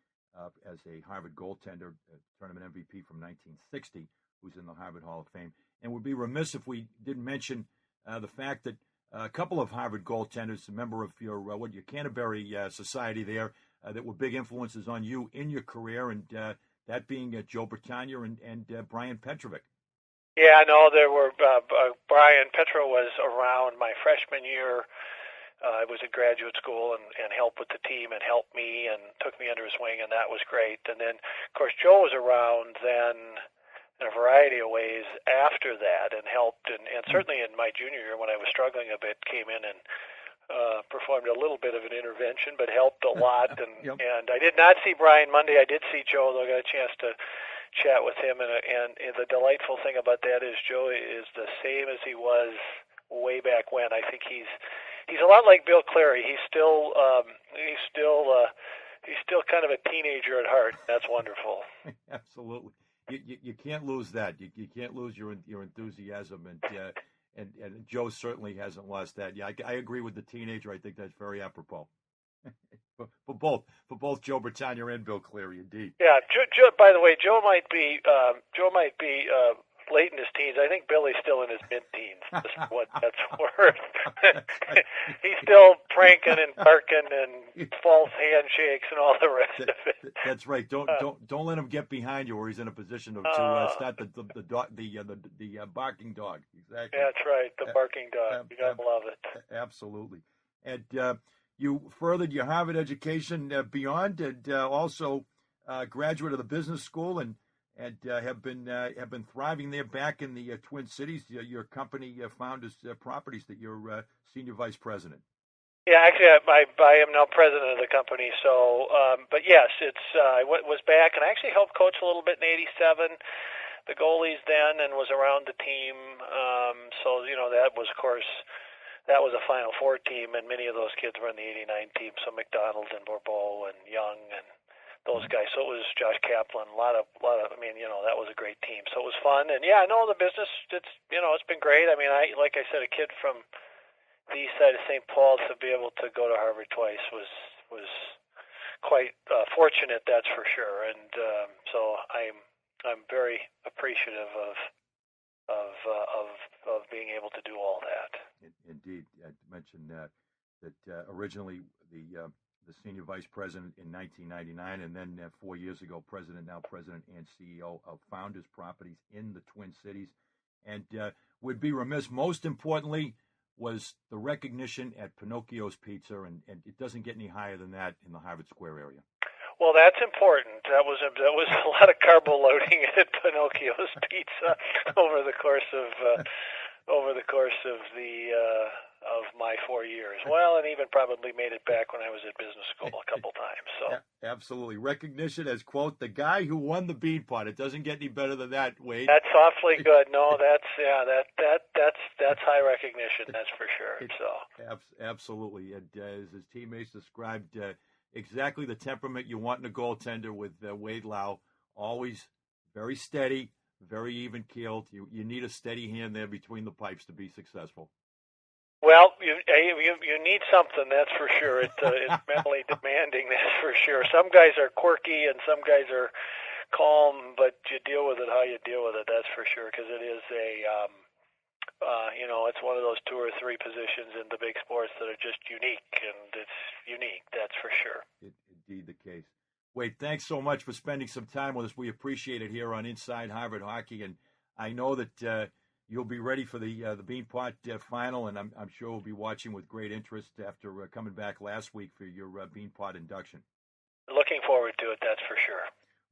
as a Harvard goaltender, tournament MVP from 1960, who's in the Harvard Hall of Fame. And we'd be remiss if we didn't mention the fact that a couple of Harvard goaltenders, a member of your Canterbury Society there, that were big influences on you in your career, and that being Joe Britannia and Brian Petrovic. Yeah, no, there were. Brian Petro was around my freshman year. I was at graduate school and helped with the team and helped me and took me under his wing, and that was great. And then, of course, Joe was around then in a variety of ways after that and helped. And certainly in my junior year when I was struggling a bit, came in and performed a little bit of an intervention, but helped a lot. And and I did not see Brian Monday. I did see Joe, though I got a chance to chat with him. And the delightful thing about that is Joe is the same as he was way back when. I think he's a lot like Bill Clary. He's still kind of a teenager at heart. That's wonderful. Absolutely. You can't lose that. You can't lose your enthusiasm, and Joe certainly hasn't lost that. Yeah, I agree with the teenager. I think that's very apropos for both Joe Britannia and Bill Clary, indeed. Yeah. Joe, by the way, Joe might be late in his teens. I think Billy's still in his mid-teens. Just what that's worth. He's still pranking and barking and false handshakes and all the rest of it. That's right. Don't let him get behind you, or he's in a position to start the barking dog. Exactly. That's right. The barking dog. You gotta love it. Absolutely. And you furthered your Harvard education beyond, and also graduate of the business school, and have been thriving there back in the Twin Cities. Your company Founders Properties that you're senior vice president. Yeah, actually, I am now president of the company. So, but yes, I was back and I actually helped coach a little bit in '87, the goalies then, and was around the team. So that was, of course, that was a Final Four team, and many of those kids were in the '89 team. So McDonald and Bourbeau and Young and those guys. So it was Josh Kaplan, a lot of. I mean, that was a great team. So it was fun, and yeah, I know the business. It's been great. I mean, like I said, a kid from the east side of St. Paul to be able to go to Harvard twice was quite fortunate. That's for sure, and so I'm very appreciative of being able to do all that. Indeed, I mentioned that originally the senior vice president in 1999, and then 4 years ago, now president and CEO of Founders Properties in the Twin Cities. And would be remiss, most importantly, was the recognition at Pinocchio's Pizza, and it doesn't get any higher than that in the Harvard Square area. Well, that's important. That was a lot of carbo loading at Pinocchio's Pizza over the course of of my 4 years. Well, and even probably made it back when I was at business school a couple times. So absolutely, recognition as, quote, the guy who won the Beanpot. It doesn't get any better than that, Wade. That's awfully good. No, that's high recognition. That's for sure. Absolutely, and as his teammates described, exactly the temperament you want in a goaltender with Wade Lau. Always very steady, very even-keeled. You need a steady hand there between the pipes to be successful. Well, you need something, that's for sure. It's mentally demanding, that's for sure. Some guys are quirky and some guys are calm, but you deal with it how you deal with it, that's for sure, because it is it's one of those 2 or 3 positions in the big sports that are just unique, and it's unique, that's for sure. Indeed the case. Wade, thanks so much for spending some time with us. We appreciate it here on Inside Harvard Hockey, and I know that you'll be ready for the Beanpot final, and I'm sure we'll be watching with great interest after coming back last week for your Beanpot induction. Looking forward to it, that's for sure.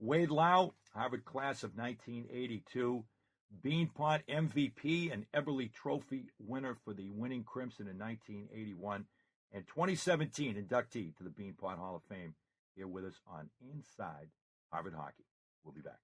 Wade Lau, Harvard class of 1982, Beanpot MVP and Eberle Trophy winner for the winning Crimson in 1981, and 2017 inductee to the Beanpot Hall of Fame, here with us on Inside Harvard Hockey. We'll be back.